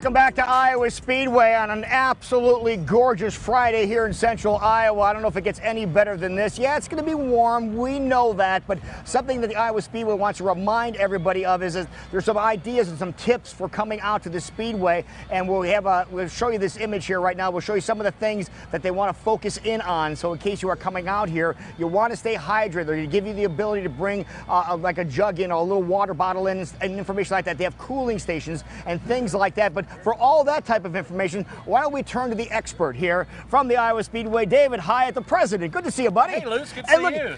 Welcome back to Iowa Speedway on an absolutely gorgeous Friday here in central Iowa. I don't know if it gets any better than this. Yeah, it's going to be warm. We know that. But something that the Iowa Speedway wants to remind everybody of is there's some ideas and some tips for coming out to the Speedway. And we'll show you this image here right now. We'll show you some of the things that they want to focus in on. So in case you are coming out here, you want to stay hydrated. They give you the ability to bring like a jug in or a little water bottle in and information like that. They have cooling stations and things like that. But for all that type of information, why don't we turn to the expert here from the Iowa Speedway, David Hyatt, the president. Good to see you, buddy. Hey, Luce, good to see you.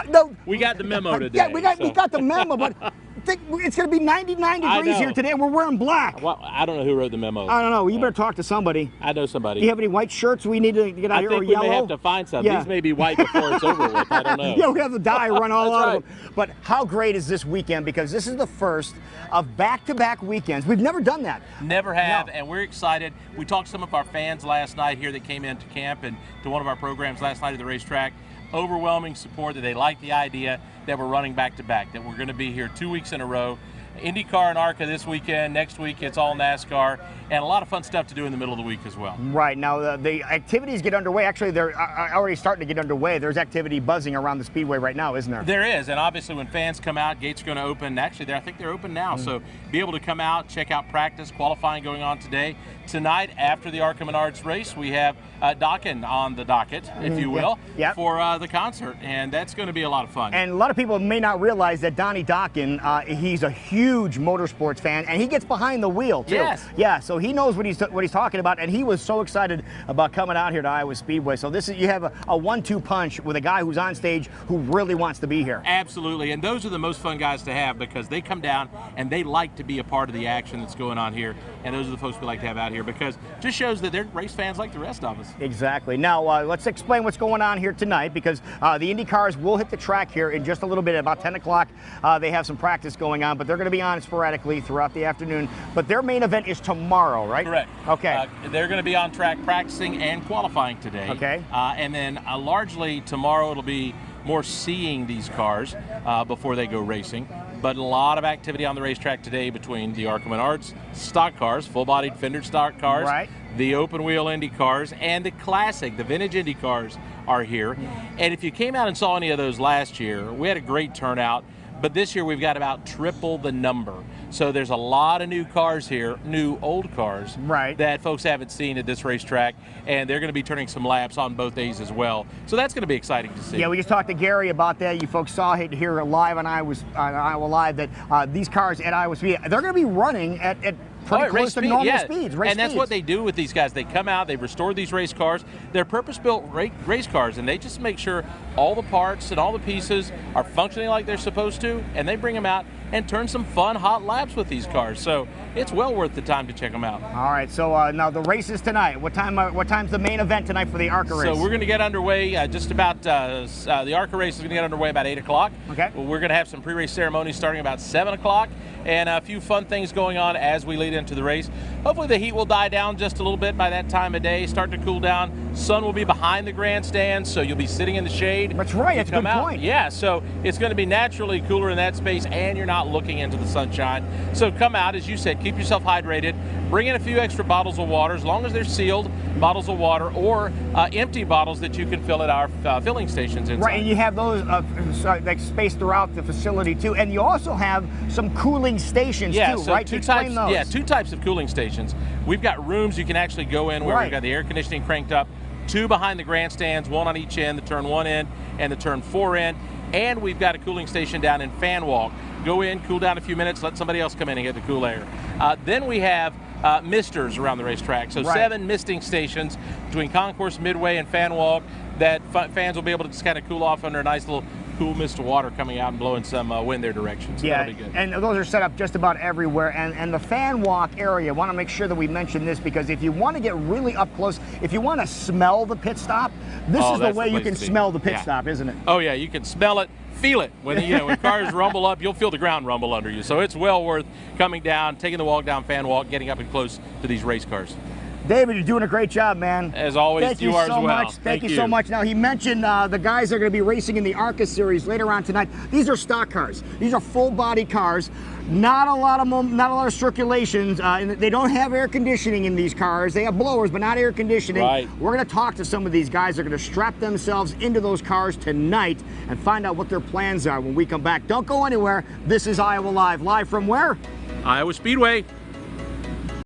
No, we got the memo today. Yeah, we got the memo, but it's going to be 99 degrees here today, and we're wearing black. Well, I don't know who wrote the memo. I don't know. You better talk to somebody. I know somebody. Do you have any white shirts we need to get out here, or yellow? I think we may have to find some. Yeah. These may be white before it's over with. I don't know. Yeah, we have the dye run all out of them. But how great is this weekend? Because this is the first of back-to-back weekends. We've never done that. Never have, and we're excited. We talked to some of our fans last night here that came into camp and to one of our programs last night at the racetrack. Overwhelming support that they like the idea that we're running back-to-back, that we're going to be here 2 weeks in a row. IndyCar and ARCA this weekend. Next week it's all NASCAR, and a lot of fun stuff to do in the middle of the week as well. Right. Now the activities get underway. Actually, they're already starting to get underway. There's activity buzzing around the Speedway right now, isn't there? There is, and obviously when fans come out, gates are going to open. Actually, I think they're open now, so be able to come out, check out practice, qualifying going on today. Tonight, after the ARCA Menards race, we have Dokken on the docket, if you will, for the concert, and that's going to be a lot of fun. And a lot of people may not realize that Donnie Dokken, he's a huge motorsports fan, and he gets behind the wheel too. Yes. Yeah, so he knows what he's talking about, and he was so excited about coming out here to Iowa Speedway. So you have a 1-2 punch with a guy who's on stage who really wants to be here. Absolutely, and those are the most fun guys to have because they come down and they like to be a part of the action that's going on here, and those are the folks we like to have out here because it just shows that they're race fans like the rest of us. Exactly. Now let's explain what's going on here tonight because the Indy cars will hit the track here in just a little bit. About 10 o'clock, they have some practice going on, but they're going to be on sporadically throughout the afternoon. But their main event is tomorrow, right? Correct. Okay. They're going to be on track practicing and qualifying today. Okay. And then largely tomorrow it'll be more seeing these cars before they go racing. But a lot of activity on the racetrack today between the ARCA Menards stock cars, full-bodied fender stock cars, right, the open-wheel Indy cars, and the classic, the vintage Indy cars are here. And if you came out and saw any of those last year, we had a great turnout. But this year we've got about triple the number. So there's a lot of new cars here, new old cars, right, that folks haven't seen at this racetrack, and they're going to be turning some laps on both days as well. So that's going to be exciting to see. Yeah, we just talked to Gary about that. You folks saw it here live on Iowa Live that these cars at Iowa Speed, they're going to be running at pretty close to normal speeds. And that's what they do with these guys. They come out, they restore these race cars. They're purpose-built race cars, and they just make sure all the parts and all the pieces are functioning like they're supposed to, and they bring them out and turn some fun, hot laps with these cars. So it's well worth the time to check them out. All right, so now the race is tonight. What time's the main event tonight for the ARCA race? So we're going to get underway just about, the ARCA race is going to get underway about 8 o'clock. Okay. We're going to have some pre-race ceremonies starting about 7 o'clock, and a few fun things going on as we lead into the race. Hopefully the heat will die down just a little bit by that time of day, start to cool down. Sun will be behind the grandstands, so you'll be sitting in the shade. That's right, that's a good point. Yeah, so it's going to be naturally cooler in that space, and you're not looking into the sunshine. So come out, as you said, keep yourself hydrated. Bring in a few extra bottles of water, as long as they're sealed bottles of water, or empty bottles that you can fill at our filling stations inside. Right, and you have those like spaced throughout the facility too, and you also have some cooling stations too, so right? Two types of cooling stations. We've got rooms you can actually go in where we've got the air conditioning cranked up, 2 behind the grandstands, 1 on each end, the turn 1 end and the turn 4 end, and we've got a cooling station down in Fan Walk. Go in, cool down a few minutes, let somebody else come in and get the cool air. Then we have misters around the racetrack. So 7 misting stations between Concourse, Midway, and Fan Walk that fans will be able to just kind of cool off under a nice little cool mist of water coming out and blowing some wind their direction. So that'll be good. And those are set up just about everywhere. And the Fan Walk area, I want to make sure that we mention this because if you want to get really up close, if you want to smell the pit stop, this is the way you can smell the pit stop, isn't it? Oh yeah, you can smell it, feel it. When when cars rumble up, you'll feel the ground rumble under you. So it's well worth coming down, taking the walk down Fan Walk, getting up and close to these race cars. David, you're doing a great job, man. As always, Thank you so much. Thank you so much. Now, he mentioned the guys that are going to be racing in the ARCA series later on tonight. These are stock cars. These are full-body cars. Not a lot of circulations. And they don't have air conditioning in these cars. They have blowers, but not air conditioning. Right. We're going to talk to some of these guys. They're going to strap themselves into those cars tonight and find out what their plans are when we come back. Don't go anywhere. This is Iowa Live. Live from where? Iowa Speedway.